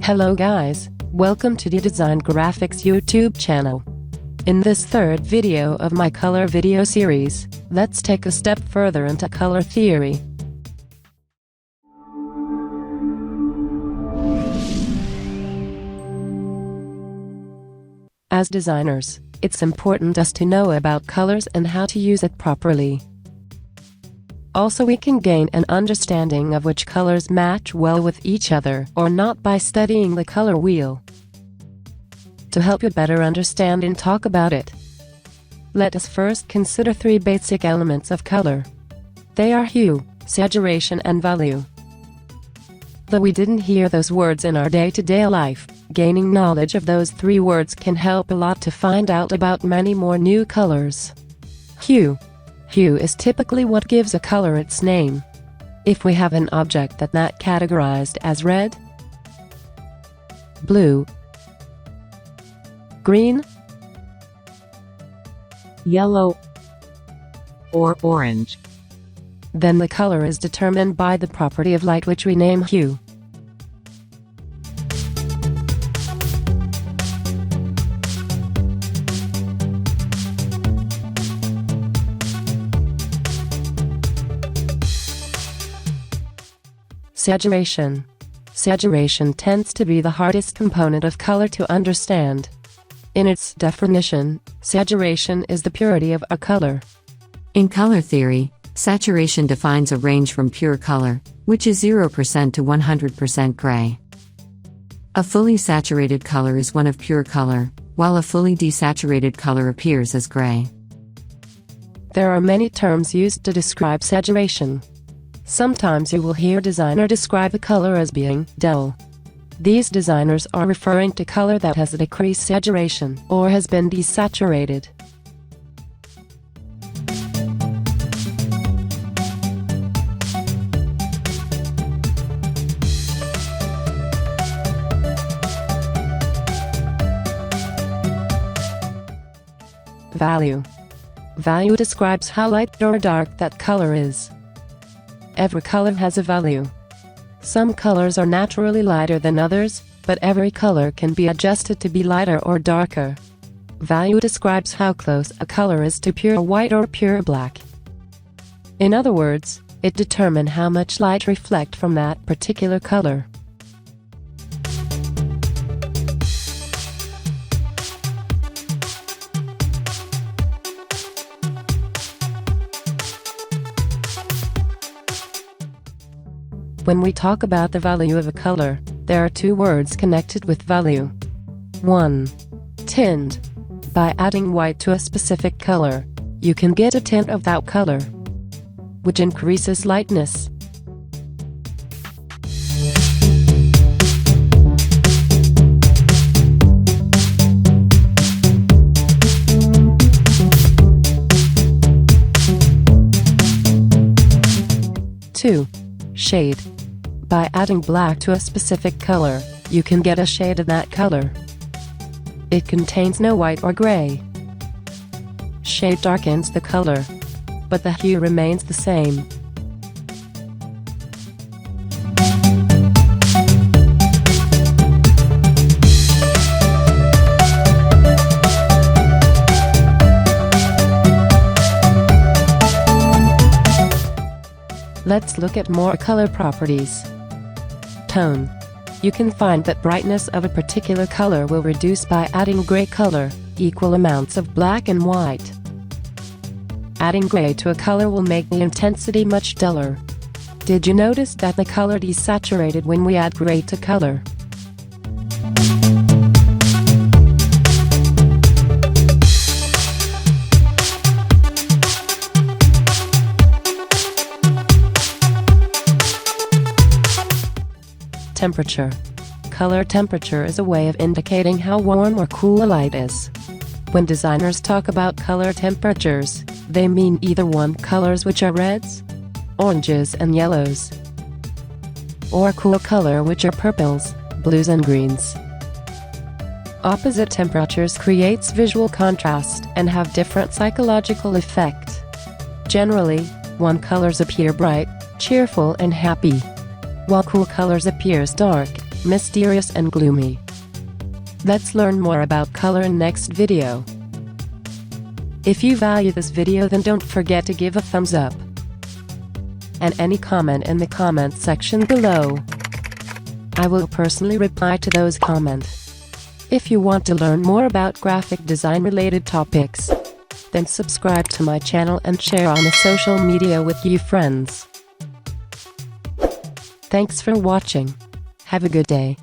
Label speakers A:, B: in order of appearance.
A: Hello guys, welcome to Deedesign Graphics YouTube channel. In this third video of my color video series, let's take a step further into color theory. As designers, it's important us to know about colors and how to use it properly. Also, we can gain an understanding of which colors match well with each other or not by studying the color wheel. To help you better understand and talk about it, let us first consider three basic elements of color. They are hue, saturation, and value. Though we didn't hear those words in our day-to-day life, gaining knowledge of those three words can help a lot to find out about many more new colors. Hue. Hue is typically what gives a color its name. If we have an object that's not categorized as red, blue, green,
B: yellow, or orange,
A: then the color is determined by the property of light, which we name hue. Saturation. Saturation tends to be the hardest component of color to understand. In its definition, saturation is the purity of a color.
B: In color theory, saturation defines a range from pure color, which is 0% to 100% gray. A fully saturated color is one of pure color, while a fully desaturated color appears as gray.
A: There are many terms used to describe saturation. Sometimes you will hear designer describe a color as being dull. These designers are referring to color that has a decreased saturation or has been desaturated. Value. Value describes how light or dark that color is. Every color has a value. Some colors are naturally lighter than others, but every color can be adjusted to be lighter or darker. Value describes how close a color is to pure white or pure black. In other words, it determines how much light reflects from that particular color. When we talk about the value of a color, there are two words connected with value. 1. Tint. By adding white to a specific color, you can get a tint of that color, which increases lightness. Two. Shade. By adding black to a specific color, you can get a shade of that color. It contains no white or gray. Shade darkens the color, but the hue remains the same. Let's look at more color properties. Tone. You can find that brightness of a particular color will reduce by adding gray color, equal amounts of black and white. Adding gray to a color will make the intensity much duller. Did you notice that the color desaturated when we add gray to color? Temperature. Color temperature is a way of indicating how warm or cool a light is. When designers talk about color temperatures, they mean either one colors, which are reds, oranges and yellows, or cool color, which are purples, blues and greens. Opposite temperatures creates visual contrast and have different psychological effect. Generally, one colors appear bright, cheerful and happy, while cool colors appears dark, mysterious and gloomy. Let's learn more about color in next video. If you value this video, then don't forget to give a thumbs up and any comment in the comment section below. I will personally reply to those comments. If you want to learn more about graphic design related topics, then subscribe to my channel and share on the social media with your friends. Thanks for watching. Have a good day.